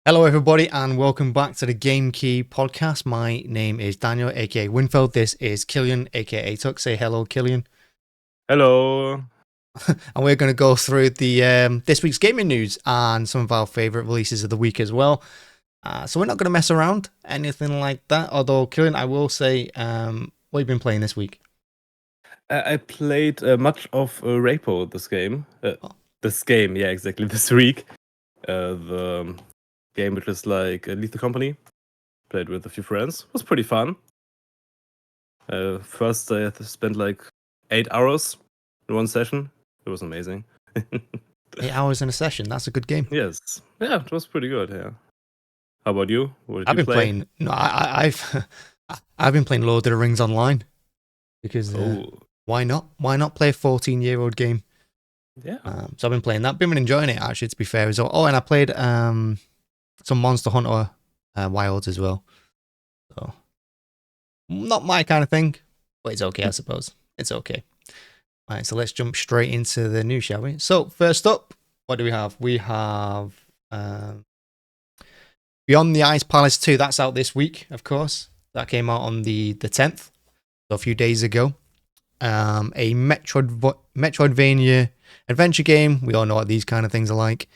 Hello, everybody, and welcome back to the Game Key podcast. My name is Daniel, aka Winfeld. This is Killian, aka Tuck. Say hello, Killian. Hello. And we're going to go through the this week's gaming news and some of our favorite releases of the week as well. So we're not going to mess around, anything like that. Although, Killian, I will say, what have you been playing this week? I played much of Rapo this game. Yeah, exactly. This week. The game which is like Leave the Company. Played with a few friends. It was pretty fun. First, I spent like 8 hours in one session. It was amazing. 8 hours in a session. That's a good game. Yes. Yeah, it was pretty good, yeah. How about you? What did I've you been play? playing. No, I've been playing Lord of the Rings online because why not? Why not play a 14-year-old game? Yeah. So I've been playing that. Been enjoying it actually. To be fair, as well. Oh, and I played some Monster Hunter Wilds as well. So not my kind of thing, but it's okay, I suppose. It's okay. All right, so let's jump straight into the news, shall we? So first up, what do we have? We have Beyond the Ice Palace 2. That's out this week, of course. That came out on the 10th, so a few days ago. A Metroidvania adventure game. We all know what these kind of things are like.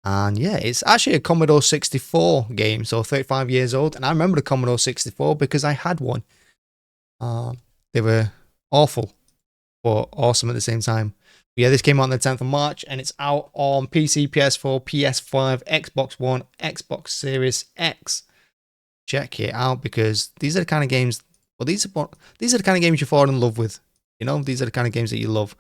And yeah, it's actually a Commodore 64 game, so 35 years old. And I remember the Commodore 64 because I had one. They were awful, but awesome at the same time. But yeah, this came out on the 10th of March, and it's out on PC, PS4, PS5, Xbox One, Xbox Series X. Check it out because these are the kind of games. Well, these are the kind of games you fall in love with. You know, these are the kind of games that you love.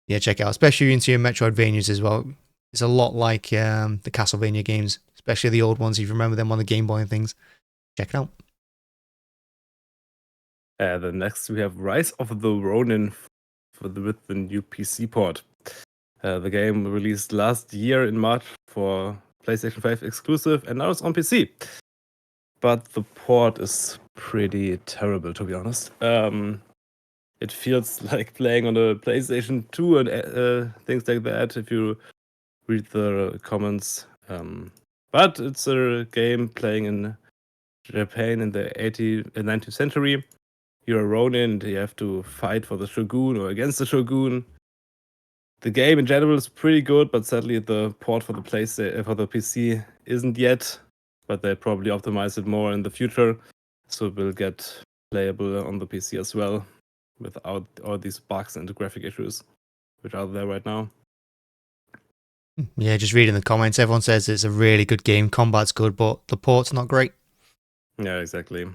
Yeah, check it out, especially into your Metroidvanias as well. It's a lot like the Castlevania games, especially the old ones. If you remember them on the Game Boy and things, check it out. Then next we have Rise of the Ronin with the new PC port. The game released last year in March for PlayStation 5 exclusive, and now it's on PC. But the port is pretty terrible, to be honest. It feels like playing on a PlayStation 2 and things like that if you read the comments. But it's a game playing in Japan in the 19th century. You're a Ronin and you have to fight for the Shogun or against the Shogun. The game in general is pretty good, but sadly the port for the PC isn't yet. But they probably optimize it more in the future, so it will get playable on the PC as well, without all these bugs and graphic issues which are there right now. Yeah, just reading the comments, everyone says it's a really good game. Combat's good, but the port's not great. Yeah, exactly.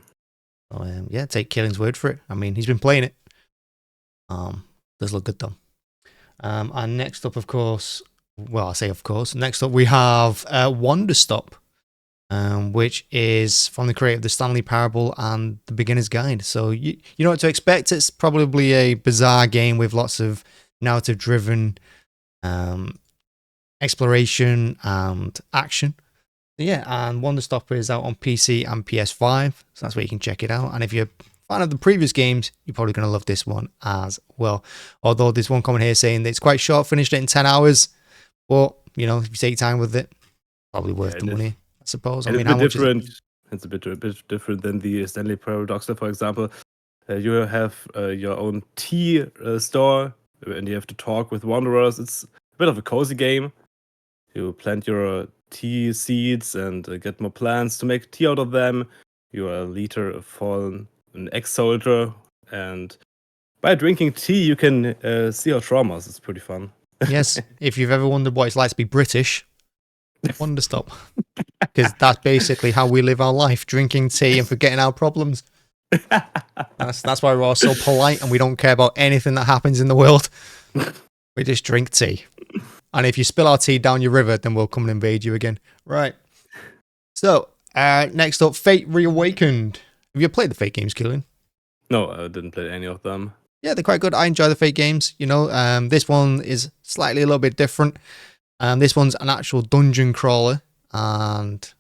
So, yeah, take Killian's word for it. I mean, he's been playing it. Does look good though. And next up, of course, well, I say of course. Next up, we have Wonder Stop, which is from the creator of the Stanley Parable and the Beginner's Guide. So you know what to expect. It's probably a bizarre game with lots of narrative-driven exploration and action. Yeah, and Wonder Stop is out on PC and PS5, so that's where you can check it out. And if you're a fan of the previous games, you're probably going to love this one as well. Although there's one comment here saying that it's quite short, finished it in 10 hours, but you know, if you take time with it, probably worth the money, I suppose. I mean, how much different? It's a bit different than the Stanley Paradox, for example. You have your own tea store, and you have to talk with wanderers. It's a bit of a cozy game. You plant your tea seeds and get more plants to make tea out of them. You are a leader, an ex-soldier, and by drinking tea, you can see your traumas. It's pretty fun. Yes, if you've ever wondered what it's like to be British, Wonder Stop. Because that's basically how we live our life, drinking tea and forgetting our problems. That's why we're all so polite and we don't care about anything that happens in the world. We just drink tea. And if you spill our tea down your river, then we'll come and invade you again. Right. So, next up, Fate Reawakened. Have you played the Fate games, Killian? No, I didn't play any of them. Yeah, they're quite good. I enjoy the Fate games. You know, this one is slightly a little bit different. This one's an actual dungeon crawler. And,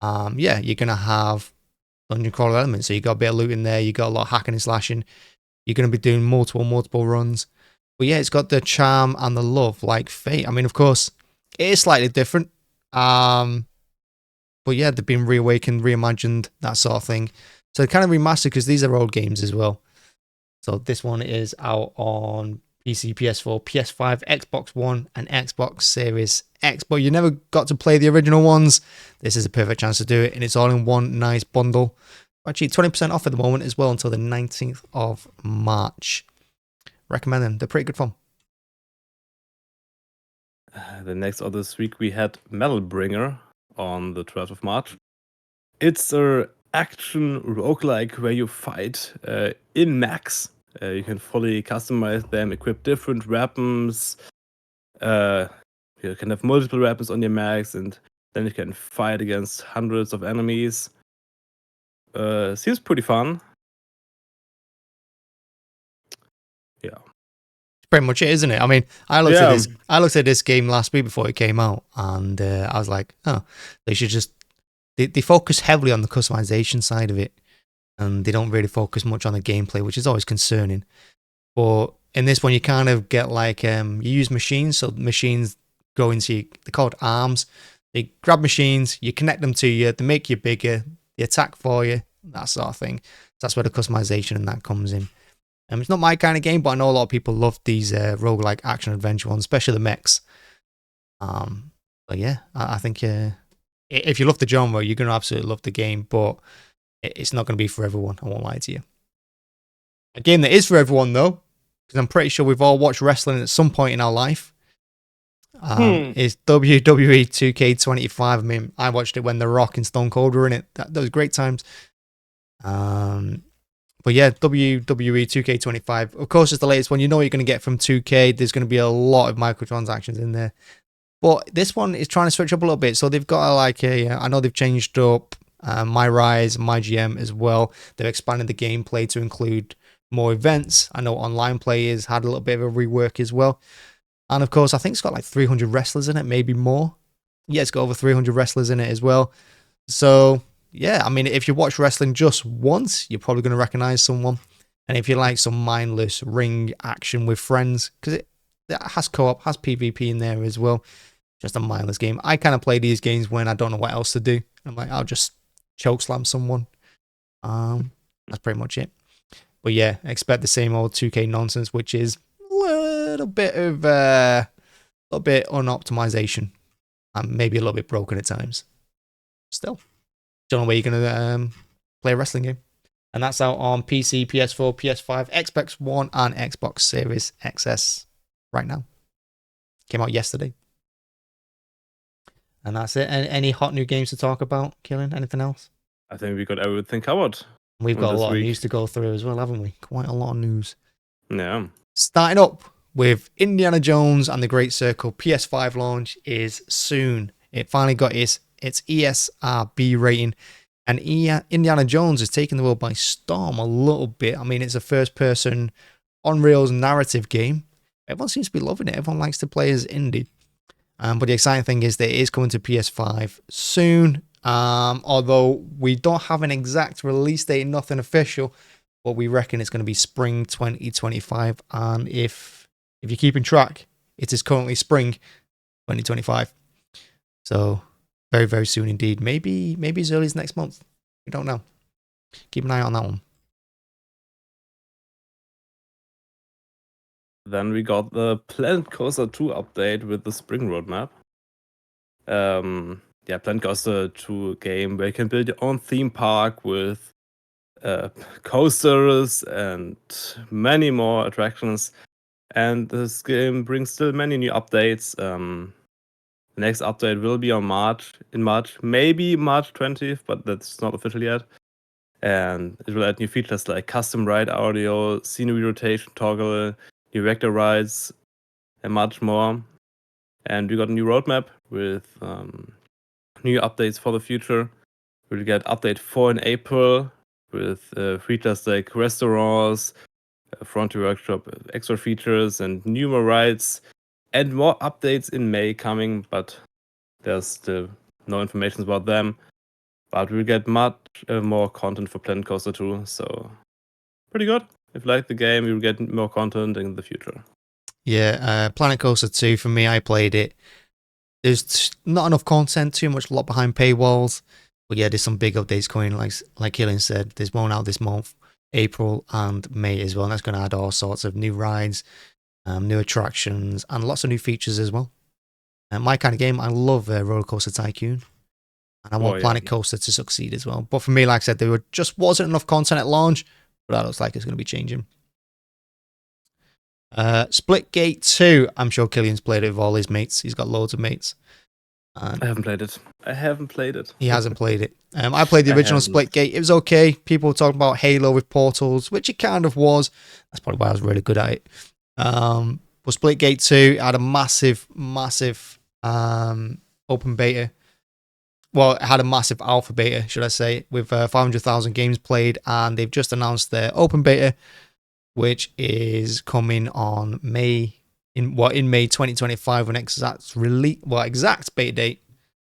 yeah, you're going to have dungeon crawler elements. So you got a bit of loot in there. You got a lot of hacking and slashing. You're going to be doing multiple runs. But yeah, it's got the charm and the love like Fate. I mean, of course, it is slightly different. But yeah, they've been reawakened, reimagined, that sort of thing. So kind of remastered because these are old games as well. So this one is out on PC, PS4, PS5, Xbox One, and Xbox Series X. But you never got to play the original ones. This is a perfect chance to do it, and it's all in one nice bundle. Actually, 20% off at the moment as well until the 19th of March. Recommend them. They're pretty good fun. The next of this week we had Metalbringer on the 12th of March. It's a action roguelike where you fight in mechs. You can fully customize them, equip different weapons. You can have multiple weapons on your mechs, and then you can fight against hundreds of enemies. Seems pretty fun. Yeah. Pretty much it, isn't it? I mean, I looked at this game last week before it came out, and I was like, oh, they should just they focus heavily on the customization side of it, and they don't really focus much on the gameplay, which is always concerning. But in this one, you kind of get like you use machines, so machines go into they're called arms. They grab machines, you connect them to you, they make you bigger, they attack for you, that sort of thing. So that's where the customization and that comes in. It's not my kind of game, but I know a lot of people love these roguelike action adventure ones, especially the mechs. But yeah, I think if you love the genre, you're going to absolutely love the game, but it's not going to be for everyone, I won't lie to you. A game that is for everyone, though, because I'm pretty sure we've all watched wrestling at some point in our life, is WWE 2K25. I mean, I watched it when The Rock and Stone Cold were in it. Those great times. But yeah, WWE 2K25, of course, it's the latest one. You know what you're going to get from 2K. There's going to be a lot of microtransactions in there. But this one is trying to switch up a little bit. So they've got I know they've changed up My Rise, My GM as well. They've expanded the gameplay to include more events. I know online players had a little bit of a rework as well. And of course, I think it's got like 300 wrestlers in it, maybe more. Yeah, it's got over 300 wrestlers in it as well. So yeah, I mean, if you watch wrestling just once, you're probably going to recognize someone. And if you like some mindless ring action with friends, because it has co-op, has PvP in there as well, just a mindless game. I kind of play these games when I don't know what else to do. I'm like, I'll just choke slam someone. That's pretty much it. But yeah, expect the same old 2K nonsense, which is a little bit unoptimization, and maybe a little bit broken at times. Still. Don't know where you're going to play a wrestling game. And that's out on PC, PS4, PS5, Xbox One, and Xbox Series XS right now. Came out yesterday. And that's it. Any hot new games to talk about, Killian? Anything else? I think we got everything covered. We've got a lot of news to go through as well, haven't we? Quite a lot of news. Yeah. Starting up with Indiana Jones and the Great Circle. PS5 launch is soon. It finally got its ESRB rating, and Indiana Jones is taking the world by storm a little bit. I mean, it's a first-person on-rails narrative game. Everyone seems to be loving it. Everyone likes to play as Indy. But the exciting thing is that it is coming to PS5 soon, although we don't have an exact release date, nothing official, but we reckon it's going to be spring 2025, and if you're keeping track, it is currently spring 2025. So very, very soon indeed. Maybe as early as next month. We don't know. Keep an eye on that one. Then we got the Planet Coaster 2 update with the spring roadmap. Planet Coaster 2 game where you can build your own theme park with coasters and many more attractions. And this game brings still many new updates. The next update will be in March, maybe March 20th, but that's not official yet. And it will add new features like custom ride audio, scenery rotation toggle, new vector rides, and much more. And we got a new roadmap with new updates for the future. We'll get update 4 in April with features like restaurants, Frontier Workshop, extra features, and numerous rides. And more updates in May coming, but there's still no information about them. But we'll get much more content for Planet Coaster 2, so pretty good. If you like the game, you'll get more content in the future. Yeah, Planet Coaster 2, for me, I played it there's not enough content, too much, a lot behind paywalls. But yeah, there's some big updates coming. Like Killian said, there's one out this month, April and May as well. And that's going to add all sorts of new rides, new attractions, and lots of new features as well. My kind of game, I love Roller Coaster Tycoon. And I want Planet Coaster to succeed as well. But for me, like I said, there just wasn't enough content at launch. But that looks like it's going to be changing. Splitgate 2. I'm sure Killian's played it with all his mates. He's got loads of mates. I haven't played it. He hasn't played it. I played the original Splitgate. It was okay. People were talking about Halo with portals, which it kind of was. That's probably why I was really good at it. But Splitgate 2 had a massive open beta. Well, it had a massive alpha beta, should I say, with 500,000 games played, and they've just announced their open beta, which is coming on May 2025, when exact beta date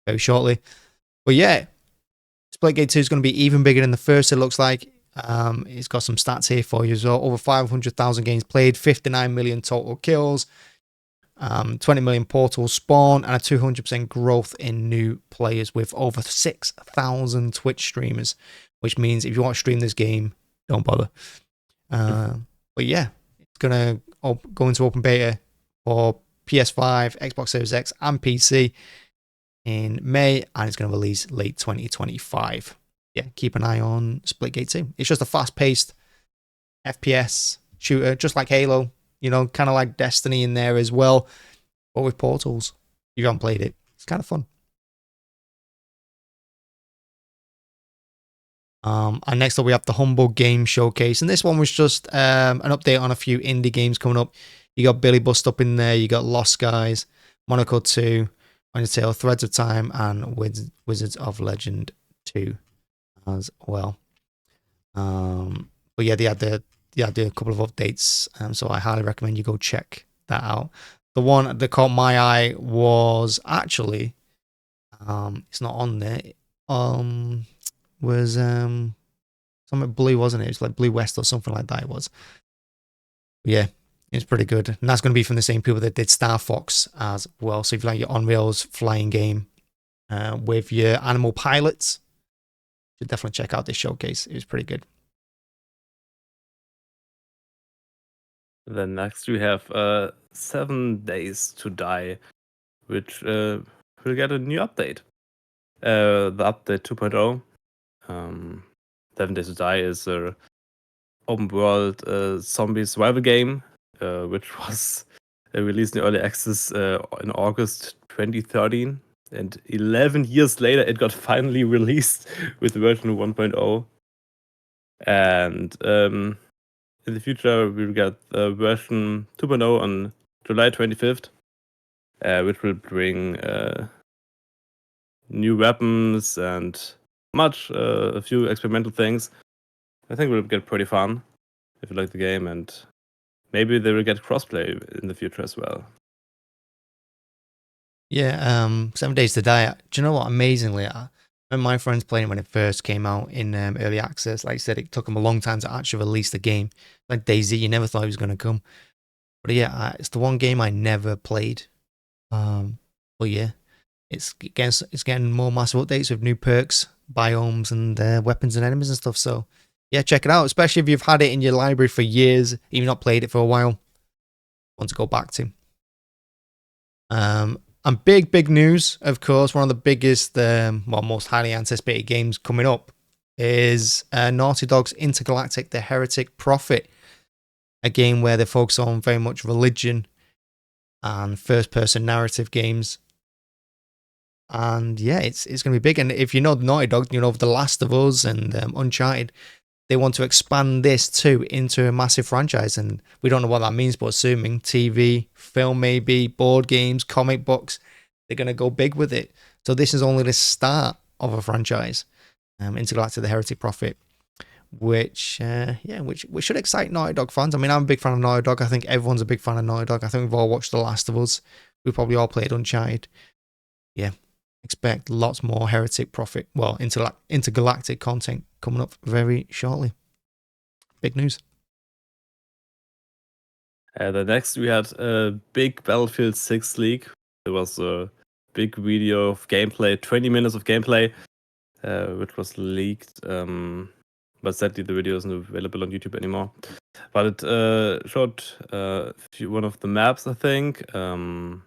very shortly. But yeah, Splitgate 2 is going to be even bigger than the first, it looks like. It's got some stats here for you as well. Over 500,000 games played, 59 million total kills, 20 million portals spawn, and a 200% growth in new players with over 6,000 Twitch streamers, which means if you want to stream this game, don't bother. But yeah, it's going to go into open beta for PS5, Xbox Series X, and PC in May, and it's going to release late 2025. Yeah, keep an eye on Splitgate 2. It's just a fast-paced FPS shooter, just like Halo. You know, kind of like Destiny in there as well, but with portals. If you haven't played it, it's kind of fun. And next up, we have the Humble Game Showcase. And this one was just an update on a few indie games coming up. You got Billy Bust up in there. You got Lost Skies, Monaco 2, Undertale, Threads of Time, and Wizards of Legend 2 as well. But yeah, they had a couple of updates. So I highly recommend you go check that out. The one that caught my eye was actually, it's not on there. Was something blue, wasn't it? It was like Blue West or something like that. It was. Yeah, it's pretty good, and that's going to be from the same people that did Star Fox as well. So if you like your on rails flying game with your animal pilots, you should definitely check out this showcase. It was pretty good. Then next we have 7 Days to Die, which will get a new update. The update 2.0. 7 Days to Die is a open world zombie survival game, which was released in early access in August 2013, and 11 years later it got finally released with version 1.0. And in the future we'll get version 2.0 on July 25th, which will bring new weapons and a few experimental things. I think it will get pretty fun if you like the game, and maybe they will get crossplay in the future as well. Yeah, 7 Days to Die. Do you know what? Amazingly, when my friends played it when it first came out in early access, like I said, it took them a long time to actually release the game. Like DayZ, you never thought it was going to come. But yeah, it's the one game I never played. But yeah, it's getting more massive updates with new perks, biomes, and weapons and enemies and stuff. So yeah, check it out. Especially if you've had it in your library for years, you've not played it for a while, want to go back to. And big news, of course, one of the biggest, most highly anticipated games coming up is Naughty Dog's Intergalactic, the Heretic Prophet, a game where they focus on very much religion and first-person narrative games. And yeah, it's going to be big. And if you know Naughty Dog, you know The Last of Us and Uncharted, they want to expand this too into a massive franchise. And we don't know what that means, but assuming TV, film maybe, board games, comic books, they're going to go big with it. So this is only the start of a franchise, Intergalactic, the Heretic Prophet, which should excite Naughty Dog fans. I mean, I'm a big fan of Naughty Dog. I think everyone's a big fan of Naughty Dog. I think we've all watched The Last of Us. We've probably all played Uncharted. Yeah, expect lots more Heretic Prophet, Intergalactic content coming up very shortly. Big news. The next we had a big Battlefield 6 leak. There was a big video of gameplay, 20 minutes of gameplay, which was leaked. But sadly, the video isn't available on YouTube anymore. But it showed one of the maps, I think, and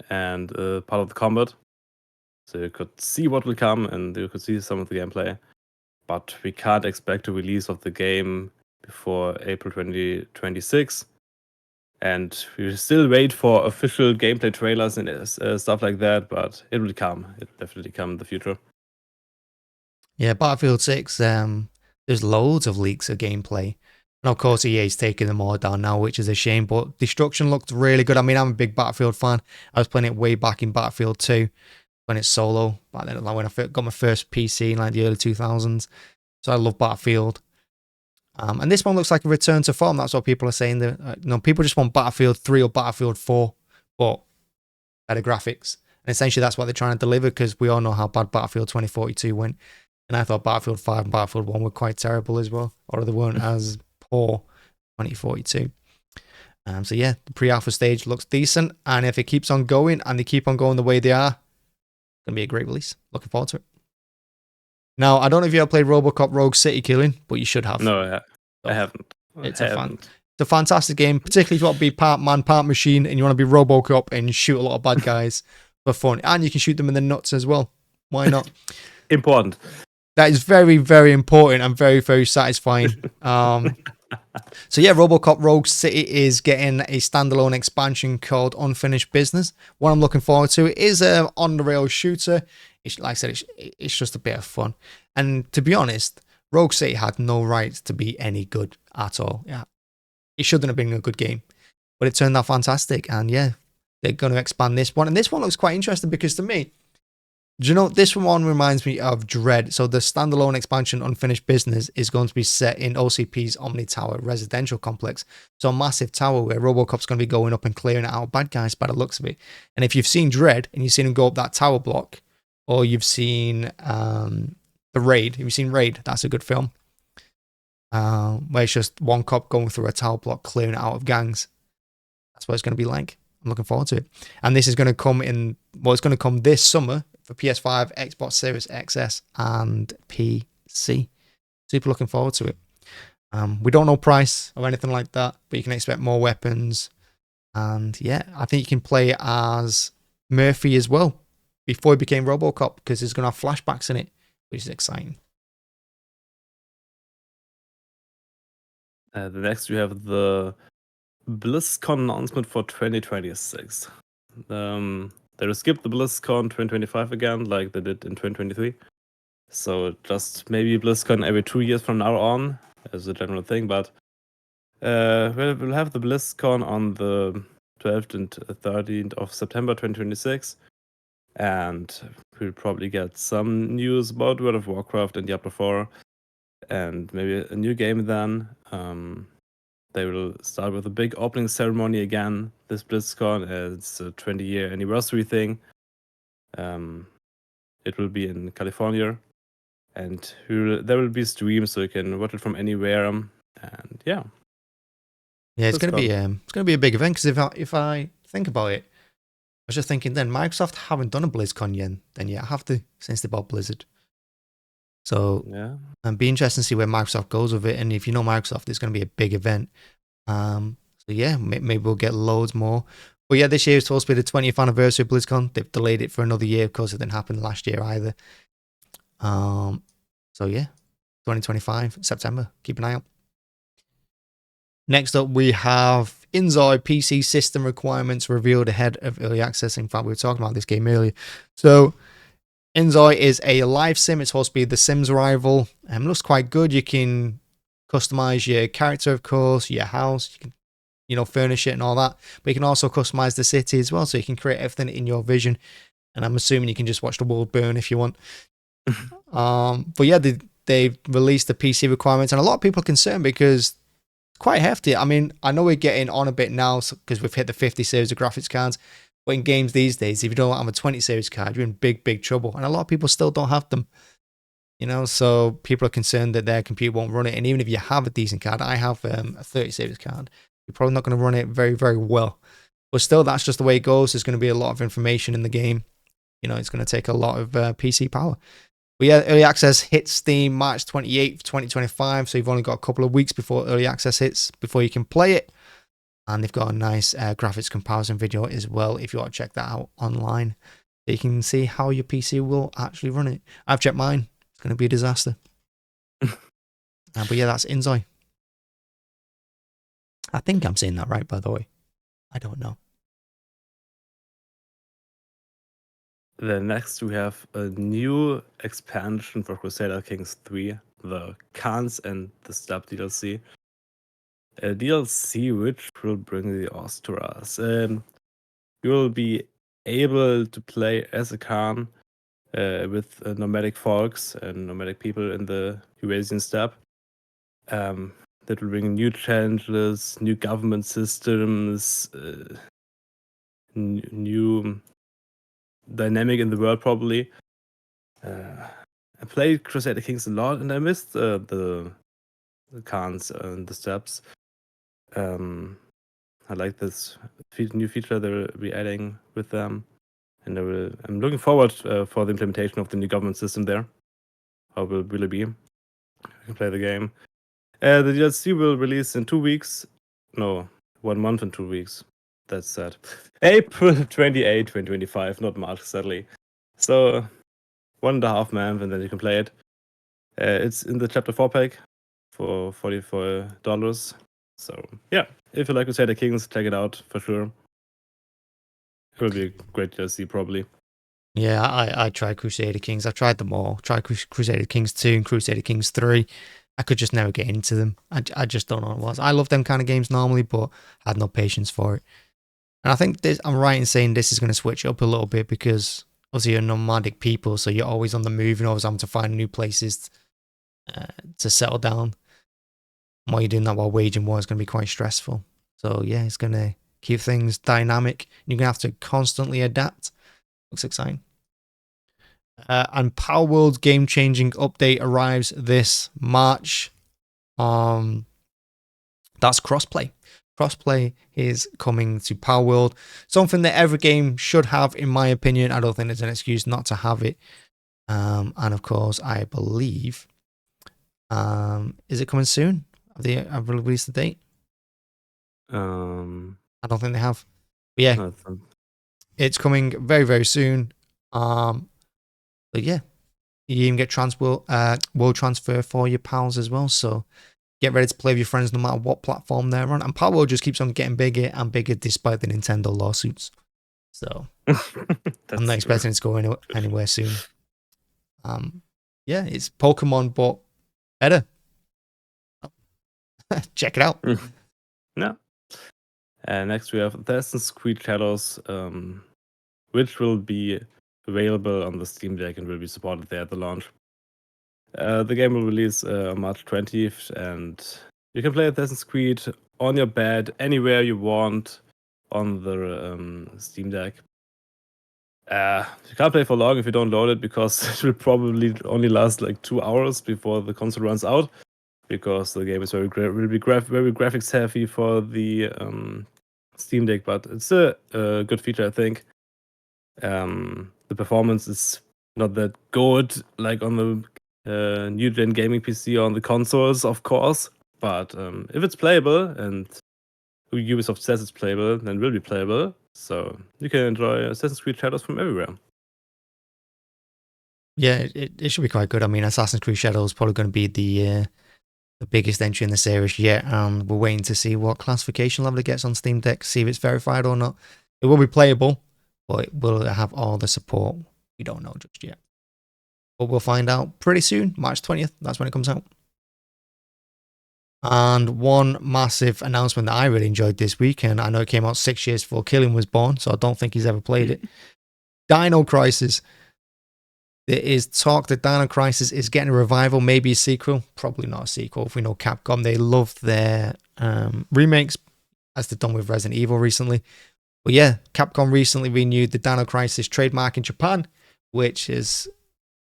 part of the combat. So you could see what will come, and you could see some of the gameplay. But we can't expect a release of the game before April 2026. And we still wait for official gameplay trailers and stuff like that, but it will come. It will definitely come in the future. Yeah, Battlefield 6, there's loads of leaks of gameplay. And of course, EA's taking them all down now, which is a shame. But Destruction looked really good. I mean, I'm a big Battlefield fan. I was playing it way back in Battlefield 2 when it's solo. Back then, like when I got my first PC in like the early 2000s. So I love Battlefield. And this one looks like a return to form. That's what people are saying. That people just want Battlefield 3 or Battlefield 4, but better graphics. And essentially, that's what they're trying to deliver, because we all know how bad Battlefield 2042 went. And I thought Battlefield 5 and Battlefield 1 were quite terrible as well, or they weren't as poor 2042. So yeah, the pre-alpha stage looks decent, and if it keeps on going and they keep on going the way they are, it's going to be a great release. Looking forward to it. Now, I don't know if you ever played RoboCop Rogue City Killing, but you should have. No, I haven't. It's a fantastic game, particularly if you want to be part man, part machine, and you want to be RoboCop and shoot a lot of bad guys for fun. And you can shoot them in the nuts as well. Why not? Important. That is very, very important and very, very satisfying. So yeah, RoboCop Rogue City is getting a standalone expansion called Unfinished Business. What I'm looking forward to is a on-the-rails shooter. It's, like I said, it's just a bit of fun. And to be honest, Rogue City had no right to be any good at all. Yeah, it shouldn't have been a good game, but it turned out fantastic. And yeah, they're going to expand this one. And this one looks quite interesting because to me, do you know, this one reminds me of Dread. So the standalone expansion Unfinished Business is going to be set in OCP's Omni Tower residential complex. So a massive tower where RoboCop's going to be going up and clearing out bad guys by the looks of it. And if you've seen Dread and you've seen him go up that tower block, or you've seen The Raid, if you've seen Raid, that's a good film. Where it's just one cop going through a tower block clearing it out of gangs. That's what it's going to be like. I'm looking forward to it. And this is going to come in, well, it's going to come this summer for PS5, Xbox Series XS, and PC. Super looking forward to it. We don't know price or anything like that, but you can expect more weapons. And yeah, I think you can play as Murphy as well before he became RoboCop, because he's going to have flashbacks in it, which is exciting. The next we have the BlizzCon announcement for 2026. They will skip the BlizzCon 2025 again, like they did in 2023. So just maybe BlizzCon every 2 years from now on, as a general thing. But we'll have the BlizzCon on the 12th and 13th of September 2026. And we'll probably get some news about World of Warcraft and Diablo 4. And maybe a new game then. They will start with a big opening ceremony again this BlizzCon. It's a 20-year anniversary thing. It will be in California, and there will be streams so you can watch it from anywhere. And yeah, it's going to be a big event, because if I think about it, I was just thinking then Microsoft haven't done a BlizzCon yet, have they, since they bought Blizzard? So yeah, it'd be interesting to see where Microsoft goes with it. And if you know Microsoft, it's going to be a big event. So yeah, maybe we'll get loads more. But yeah, this year is supposed to be the 20th anniversary of BlizzCon. They've delayed it for another year. Of course, it didn't happen last year either. So yeah, 2025, September. Keep an eye out. Next up, we have inZOI PC system requirements revealed ahead of early access. In fact, we were talking about this game earlier. So inZOI is a live sim. It's supposed to be the Sims rival. It looks quite good. You can customize your character, of course, your house. You can, furnish it and all that. But you can also customize the city as well. So you can create everything in your vision. And I'm assuming you can just watch the world burn if you want. But yeah, they've released the PC requirements. And a lot of people are concerned because it's quite hefty. I mean, I know we're getting on a bit now because we've hit the 50 series of graphics cards. But in games these days, if you don't have a 20 series card, you're in big, big trouble. And a lot of people still don't have them. So people are concerned that their computer won't run it. And even if you have a decent card, I have a 30 series card, you're probably not going to run it very, very well. But still, that's just the way it goes. There's going to be a lot of information in the game. It's going to take a lot of PC power. But yeah, early access hits Steam March 28th, 2025. So you've only got a couple of weeks before early access hits, before you can play it. And they've got a nice graphics comparison video as well, if you want to check that out online. You can see how your PC will actually run it. I've checked mine. It's going to be a disaster. But yeah, that's inZOI. I think I'm saying that right, by the way. I don't know. Then next we have a new expansion for Crusader Kings 3, the Khans and the Steppe DLC. A DLC which will bring the Oz to us. You will be able to play as a Khan with nomadic folks and nomadic people in the Eurasian steppe. That will bring new challenges, new government systems, new dynamic in the world probably. I played Crusader Kings a lot and I missed the Khans and the steppes. I like this new feature they'll be adding with them, and I'm looking forward for the implementation of the new government system there. How will it really be? I can play the game. The DLC will release in 2 weeks. No, 1 month and 2 weeks. That's sad. April 28, 2025, not March, sadly. So 1.5 months, and then you can play it. It's in the Chapter 4 pack for $44. So yeah, if you like Crusader Kings, check it out for sure. It will be a great DLC probably. Yeah, I tried Crusader Kings. I've tried them all. Tried Crusader Kings 2 and Crusader Kings 3. I could just never get into them. I just don't know what it was. I love them kind of games normally, but I had no patience for it. And I think I'm right in saying this is going to switch up a little bit because obviously you're nomadic people, so you're always on the move and always having to find new places to settle down. And while you're doing that while waging war is going to be quite stressful. So yeah, it's going to keep things dynamic. You're going to have to constantly adapt. Looks exciting. And Palworld game-changing update arrives this March. That's crossplay. Crossplay is coming to Palworld. Something that every game should have, in my opinion. I don't think there's an excuse not to have it. And of course, I believe, is it coming soon? Have released the date? I don't think they have. But yeah, it's coming very, very soon. But yeah, you even get world transfer for your pals as well. So get ready to play with your friends no matter what platform they're on. And Palworld just keeps on getting bigger and bigger despite the Nintendo lawsuits. So I'm not expecting it to go anywhere soon. Yeah, it's Pokemon, but better. Check it out. No. Next we have Assassin's Creed Shadows, which will be available on the Steam Deck and will be supported there at the launch. The game will release on March 20th, and you can play Assassin's Creed on your bed, anywhere you want on the Steam Deck. You can't play for long if you don't load it, because it will probably only last like 2 hours before the console runs out, because the game is very graphics heavy for the Steam Deck, but it's a good feature, I think. The performance is not that good like on the new gen gaming PC or on the consoles, of course, but if it's playable and Ubisoft says it's playable, then it will be playable. So you can enjoy Assassin's Creed Shadows from everywhere. Yeah, it should be quite good. I mean, Assassin's Creed Shadows is probably going to be the biggest entry in the series yet. We're waiting to see what classification level it gets on Steam Deck, see if it's verified or not. It will be playable, but will it have all the support? We don't know just yet. But we'll find out pretty soon. March 20th, that's when it comes out. And one massive announcement that I really enjoyed this week, and I know it came out 6 years before Killian was born, so I don't think he's ever played it. Dino Crisis. There is talk that Dino Crisis is getting a revival, maybe a sequel. Probably not a sequel. If we know Capcom, they love their remakes, as they've done with Resident Evil recently. But yeah, Capcom recently renewed the Dino Crisis trademark in Japan, which has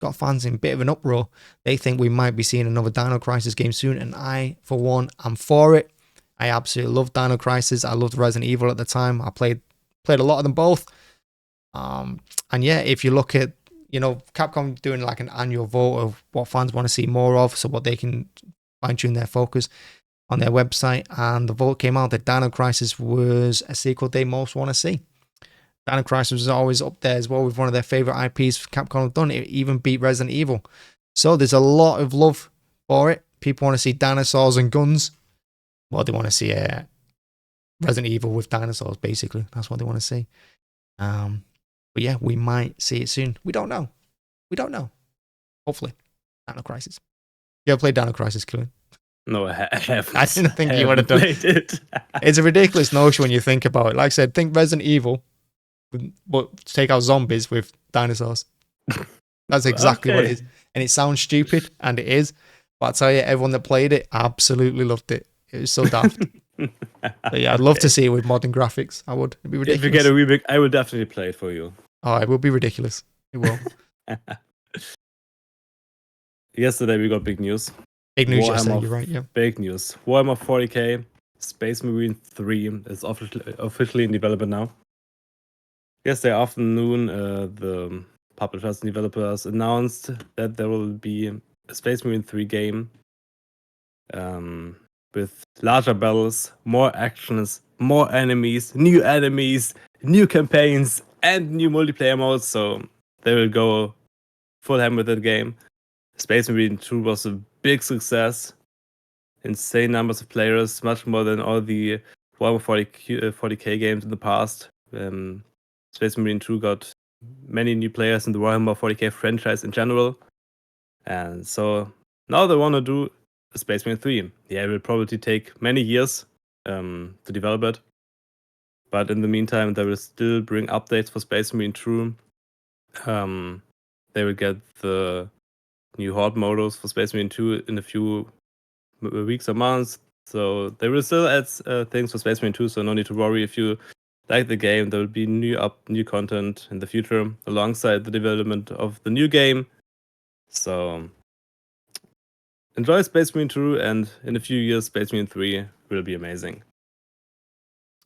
got fans in a bit of an uproar. They think we might be seeing another Dino Crisis game soon, and I, for one, am for it. I absolutely loved Dino Crisis. I loved Resident Evil at the time. I played a lot of them both. And yeah, if you look at, Capcom doing like an annual vote of what fans want to see more of, so what they can fine tune their focus on their website, and the vote came out that Dino Crisis was a sequel they most want to see. Dino Crisis was always up there as well with one of their favorite IPs Capcom have done. It even beat Resident Evil. So there's a lot of love for it. People want to see dinosaurs and guns. Well, they want to see Resident Evil with dinosaurs, basically. That's what they want to see. But yeah, we might see it soon. We don't know. Hopefully. Dino Crisis. You ever played Dino Crisis, Killian? No, I haven't. I didn't think you would have done it. It's a ridiculous notion when you think about it. Like I said, think Resident Evil, but take out zombies with dinosaurs. That's exactly what it is. And it sounds stupid, and it is. But I tell you, everyone that played it absolutely loved it. It was so daft. But yeah, I'd love to see it with modern graphics. I would. It'd be ridiculous. If you get a remake, I will definitely play it for you. Oh, it will be ridiculous. It will. Yesterday we got big news. Big news yesterday, you're right, yeah. Big news. Warhammer 40k Space Marine 3 is officially in development now. Yesterday afternoon, the publishers and developers announced that there will be a Space Marine 3 game with larger battles, more actions, more enemies, new campaigns, and new multiplayer modes. So they will go full ham with that game. Space Marine 2 was a big success. Insane numbers of players, much more than all the Warhammer 40k games in the past. Space Marine 2 got many new players in the Warhammer 40k franchise in general. And so now they want to do a Space Marine 3. Yeah, it will probably take many years to develop it. But in the meantime, they will still bring updates for Space Marine 2. They will get the new Horde modus for Space Marine 2 in a few weeks or months. So they will still add things for Space Marine 2, so no need to worry. If you like the game, there will be new content in the future alongside the development of the new game. So enjoy Space Marine 2, and in a few years, Space Marine 3 will be amazing.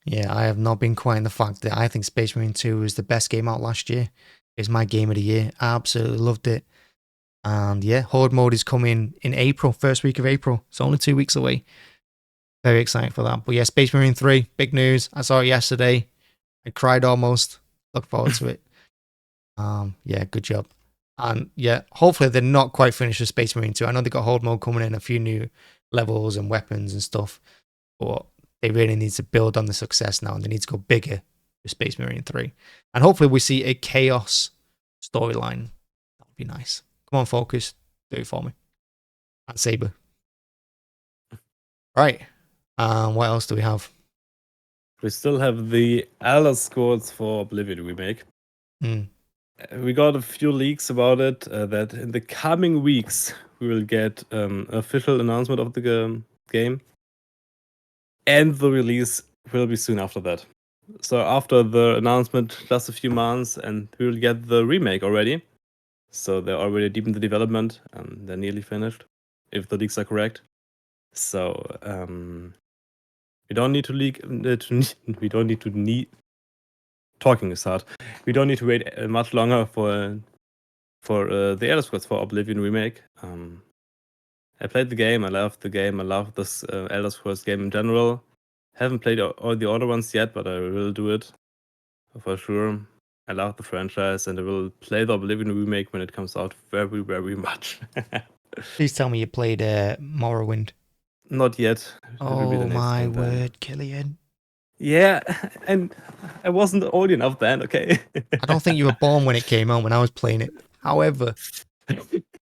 Yeah, I have not been quiet the fact that I think Space Marine 2 was the best game out last year. It's my game of the year. I absolutely loved it. And yeah, Horde mode is coming in April, first week of April. It's only 2 weeks away. Very excited for that. But yeah, Space Marine 3, big news. I saw it yesterday. I cried almost. Look forward to it. Yeah, good job. And yeah, hopefully they're not quite finished with Space Marine 2. I know they got Horde mode coming in, a few new levels and weapons and stuff. But they really need to build on the success now, and they need to go bigger with Space Marine 3. And hopefully we see a Chaos storyline. That would be nice. Come on, Focus. Do it for me. And Saber. Right. What else do we have? We still have the Elder Scrolls for Oblivion Remake. We got a few leaks about it, that in the coming weeks we will get an official announcement of the game. And the release will be soon after that. So after the announcement, just a few months, and we will get the remake already. So they're already deep in the development, and they're nearly finished, if the leaks are correct. So we don't need to leak. Talking is hard. We don't need to wait much longer for the Elder Scrolls for Oblivion Remake. I played the game. I loved the game. I love this Elder Scrolls game in general. Haven't played all the other ones yet, but I will do it for sure. I love the franchise, and I will play the Oblivion Remake when it comes out very, very much. Please tell me you played Morrowind. Not yet. Oh my word, Killian. Yeah, and I wasn't old enough then, okay? I don't think you were born when it came out, when I was playing it. However,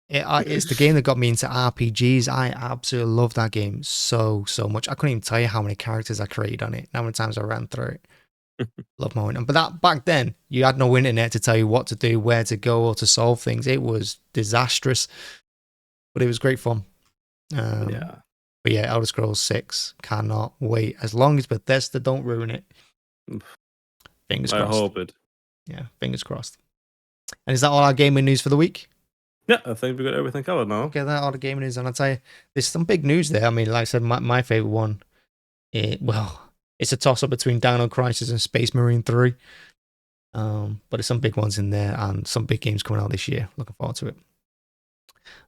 it's the game that got me into RPGs. I absolutely love that game so much. I couldn't even tell you how many characters I created on it, how many times I ran through it. Love Morrowind. But that back then, you had no internet to tell you what to do, where to go, or to solve things. It was disastrous, but it was great fun. Yeah. But yeah, Elder Scrolls 6, cannot wait. As long as Bethesda don't ruin it. Fingers crossed. I hope it. Yeah, fingers crossed. And is that all our gaming news for the week? Yeah, I think we got everything covered now. Okay, that's all the gaming news. And I'll tell you, there's some big news there. I mean, like I said, my favorite one it's a toss-up between Dino Crisis and Space Marine 3. But there's some big ones in there and some big games coming out this year. Looking forward to it.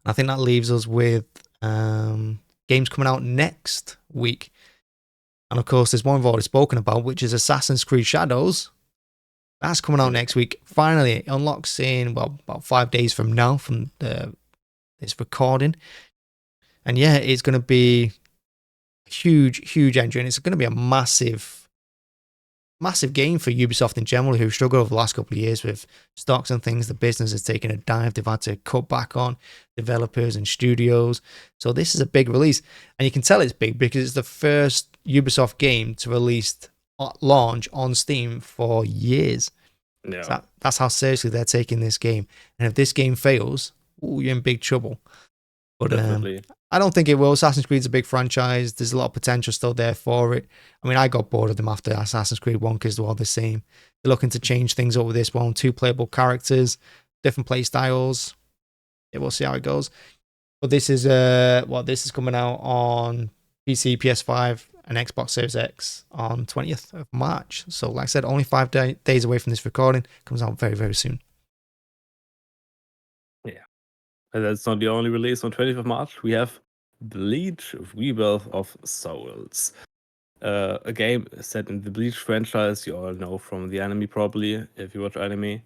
I think that leaves us with games coming out next week. And of course, there's one we've already spoken about, which is Assassin's Creed Shadows. That's coming out next week. Finally, it unlocks in, about 5 days from now, from this recording. And yeah, it's going to be a huge entry. And it's going to be a massive game for Ubisoft in general, who've struggled over the last couple of years with stocks and things. The business has taken a dive. They've had to cut back on developers and studios. So this is a big release. And you can tell it's big because it's the first Ubisoft game to release at launch on Steam for years. Yeah. So that's how seriously they're taking this game. And if this game fails, you're in big trouble. But Definitely. I don't think it will. Assassin's Creed's a big franchise. There's a lot of potential still there for it. I mean, I got bored of them after Assassin's Creed 1 because they're all the same. They're looking to change things up with this one. 2 playable characters, different play styles. Yeah, we'll see how it goes. But this is this is coming out on PC, PS5, and Xbox Series X on 20th of March. So like I said, only 5 days away from this recording. Comes out very, very soon. Yeah. And that's not the only release on 20th of March. We have Bleach Rebirth of Souls. A game set in the Bleach franchise, you all know from the anime probably, if you watch anime.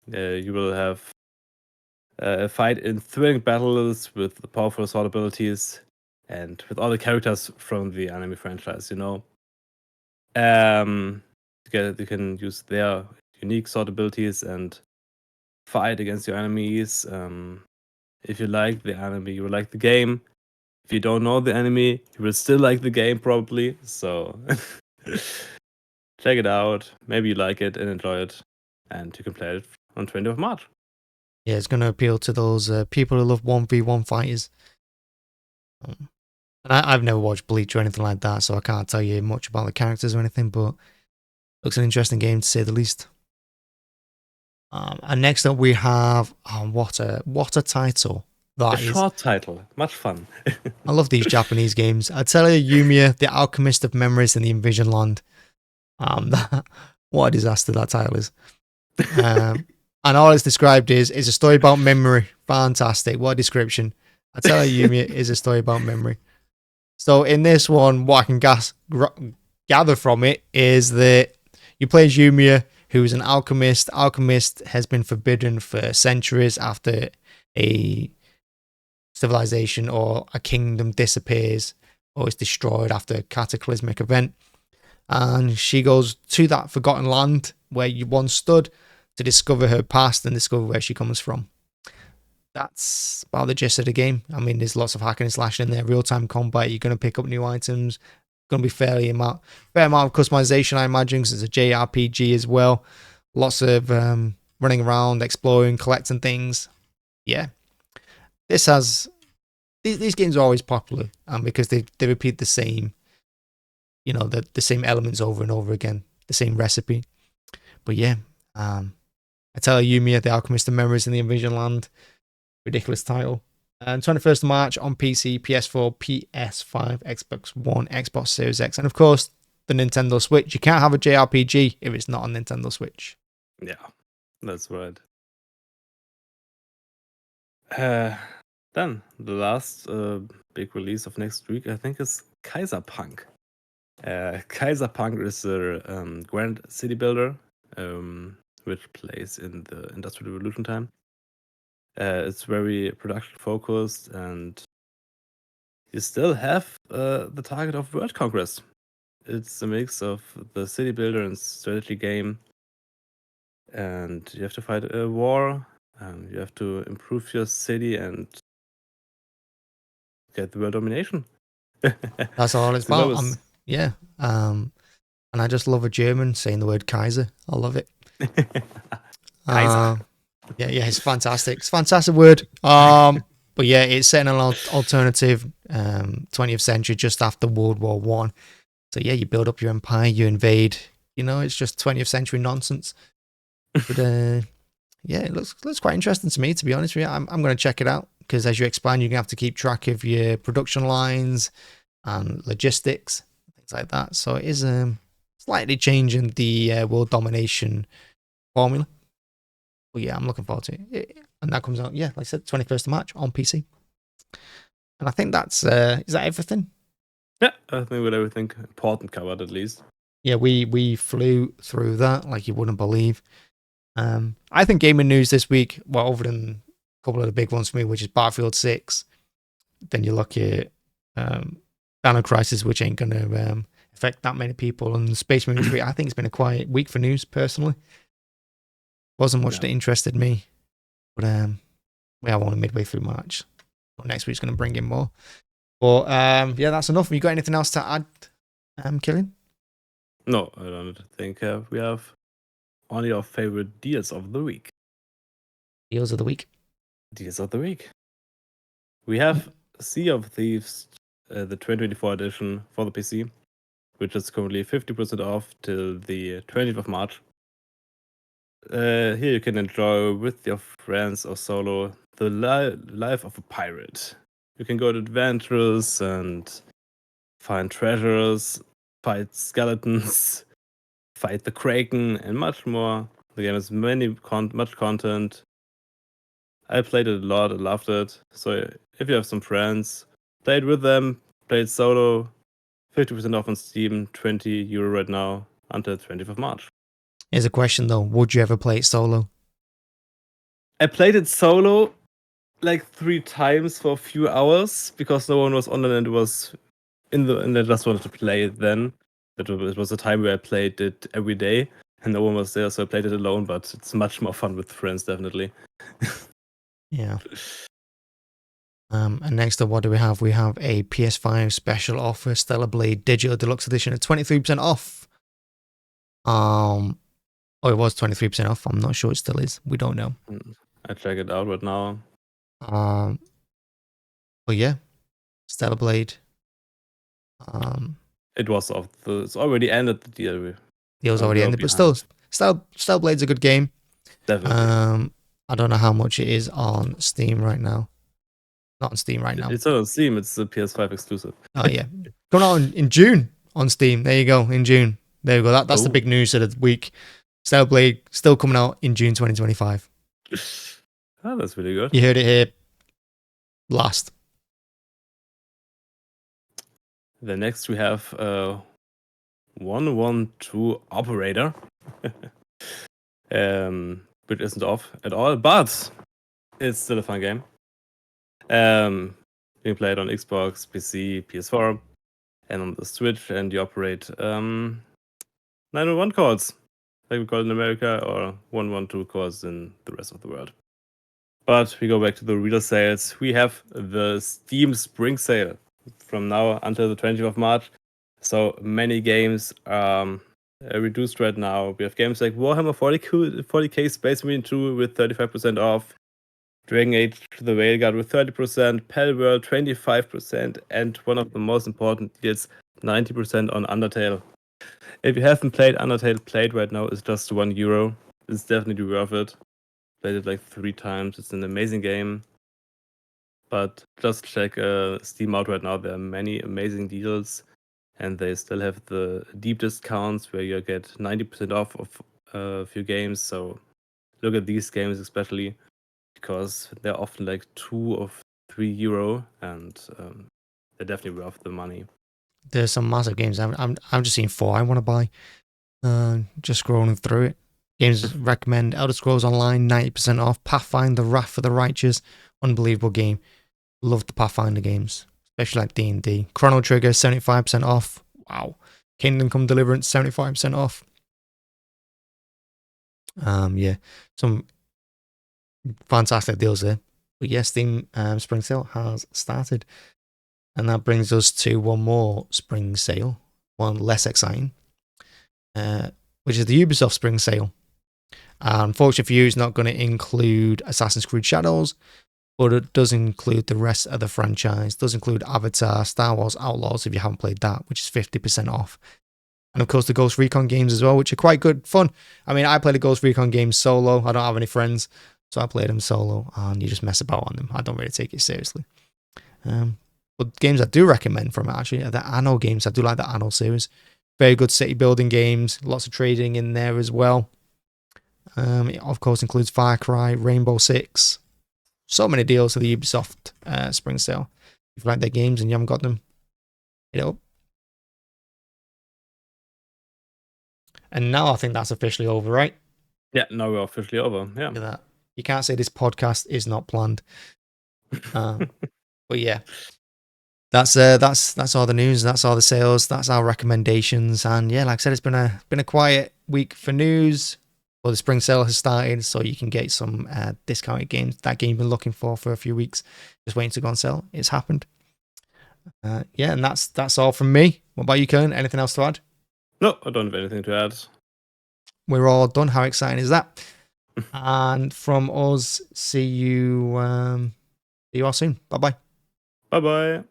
You will have a fight in thrilling battles with powerful sword abilities and with all the characters from the anime franchise, you know. You can use their unique sword abilities and fight against your enemies. If you like the anime, you will like the game. If you don't know the anime, you will still like the game probably. So check it out. Maybe you like it and enjoy it, and you can play it on 20th of March. Yeah, it's going to appeal to those people who love 1v1 fighters. And I've never watched Bleach or anything like that, so I can't tell you much about the characters or anything, but looks an interesting game to say the least. And next up we have what a title that is. Short title, much fun. I love these Japanese games. Atelier Yumiya, the Alchemist of Memories in the Envision Land. What a disaster that title is. And all it's described is a story about memory. Fantastic. What a description. Atelier Yumiya is a story about memory. So in this one, what I can gather from it is that you play as Yumiya, who's an alchemist. Alchemist has been forbidden for centuries after a civilization or a kingdom disappears or is destroyed after a cataclysmic event. And she goes to that forgotten land where you once stood to discover her past and discover where she comes from. That's about the gist of the game. I mean, there's lots of hacking and slashing in there, real-time combat. You're going to pick up new items. Going to be fair amount of customization, I imagine, because it's a JRPG as well. Lots of running around, exploring, collecting things. Yeah, these games are always popular, because they repeat the same, the same elements over and over again, the same recipe. But yeah, I tell you, Yumiya, the Alchemist of Memories in the Envision Land, ridiculous title. And 21st of March on PC, PS4, PS5, Xbox One, Xbox Series X, and of course the Nintendo Switch. You can't have a JRPG if it's not on Nintendo Switch. Yeah, that's right. Then the last big release of next week, I think, is Kaiserpunk. Kaiserpunk is a grand city builder, which plays in the Industrial Revolution time. It's very production focused, and you still have the target of world conquest. It's a mix of the city builder and strategy game, and you have to fight a war. You have to improve your city and get the world domination. That's all it's about. And I just love a German saying the word Kaiser. I love it. Kaiser. Yeah, it's fantastic. It's a fantastic word. But yeah, it's set in an alternative 20th century just after World War One. So yeah, you build up your empire, you invade. It's just 20th century nonsense. But yeah, it looks quite interesting to me, to be honest with you. I'm going to check it out. because as you expand, you're going to have to keep track of your production lines and logistics, things like that. So it is slightly changing the world domination formula. But yeah, I'm looking forward to it. And that comes out, yeah, like I said, 21st of March on PC. And I think that's, is that everything? Yeah, I think with everything important covered at least. Yeah, we flew through that like you wouldn't believe. I think gaming news this week, well, other than a couple of the big ones for me, which is Battlefield 6, then you look at Dino Crisis, which ain't going to affect that many people, and Space Marine 3. I think it's been a quiet week for news, personally. Wasn't much that interested me, but we are only midway through March. But next week's going to bring in more. But yeah, that's enough. Have you got anything else to add, Killian? No, I don't think we have only our favorite deals of the week. Deals of the week. Deals of the week. We have Sea of Thieves, the 2024 edition for the PC, which is currently 50% off till the 20th of March. Here you can enjoy with your friends or solo the life of a pirate. You can go on adventures and find treasures, fight skeletons, fight the Kraken, and much more. The game has much content. I played it a lot, I loved it. So if you have some friends, play it with them, play it solo, 50% off on Steam, €20 right now, until 20th of March. Here's a question though, would you ever play it solo? I played it solo like 3 times for a few hours because no one was online and it was and I just wanted to play it then. It was a time where I played it every day and no one was there, so I played it alone, but it's much more fun with friends, definitely. Yeah. And next up, what do we have? We have a PS5 special offer, Stellar Blade Digital Deluxe Edition at 23% off. It was 23% off. I'm not sure it still is. We don't know. I check it out right now. But yeah, Stellar Blade. It was off. It's already ended the deal. The deal's already ended, but still, Stellar Blade's a good game. Definitely. I don't know how much it is on Steam right now. Not on Steam right now. It's not on Steam. It's a PS5 exclusive. Oh yeah, coming out in June on Steam. There you go, in June. There you go. That's the big news of the week. Stellar Blade still coming out in June 2025. Oh, that's really good. You heard it here last. The next we have 112 Operator, which isn't off at all, but it's still a fun game. You can play it on Xbox, PC, PS4, and on the Switch, and you operate 911 calls, like we call it in America, or 112 calls in the rest of the world. But we go back to the retail sales. We have the Steam Spring Sale from now until the 20th of March. So many games are reduced right now. We have games like Warhammer 40k Space Marine 2 with 35% off, Dragon Age The Veilguard with 30%, Palworld 25%, and one of the most important deals, 90% on Undertale. If you haven't played Undertale, play it right now. It's just €1. It's definitely worth it. Played it like 3 times. It's an amazing game. But just check Steam out right now. There are many amazing deals, and they still have the deep discounts where you get 90% off of a few games. So look at these games especially, because they're often like €2 or €3, and they're definitely worth the money. There's some massive games. I'm just seeing 4 I want to buy. Just scrolling through it. Games recommend Elder Scrolls Online 90% off. Pathfinder: Wrath of the Righteous, unbelievable game. Love the Pathfinder games, especially like D&D. Chrono Trigger 75% off. Wow. Kingdom Come Deliverance 75% off. Yeah, some fantastic deals there. But yes, Steam Spring Sale has started. And that brings us to one more Spring Sale, one less exciting, which is the Ubisoft Spring Sale. Unfortunately for you, it's not going to include Assassin's Creed Shadows, but it does include the rest of the franchise. It does include Avatar, Star Wars Outlaws, if you haven't played that, which is 50% off. And of course, the Ghost Recon games as well, which are quite good fun. I mean, I play the Ghost Recon games solo. I don't have any friends, So I played them solo, and you just mess about on them. I don't really take it seriously. But games I do recommend from it actually are the Anno games. I do like the Anno series. Very good city building games. Lots of trading in there as well. It of course includes Far Cry, Rainbow Six. So many deals for the Ubisoft spring sale. If you like their games and you haven't got them, hit it up. And now I think that's officially over, right? Yeah, now we're officially over. Yeah. Look at that. You can't say this podcast is not planned. But yeah, that's all the news. That's all the sales. That's our recommendations. And yeah, like I said, it's been a quiet week for news. Well, the spring sale has started, so you can get some discounted games. That game you've been looking for a few weeks, just waiting to go on sale. It's happened. Yeah, and that's all from me. What about you, Kern? Anything else to add? No, I don't have anything to add. We're all done. How exciting is that? And from us, see you all soon. Bye bye. Bye bye.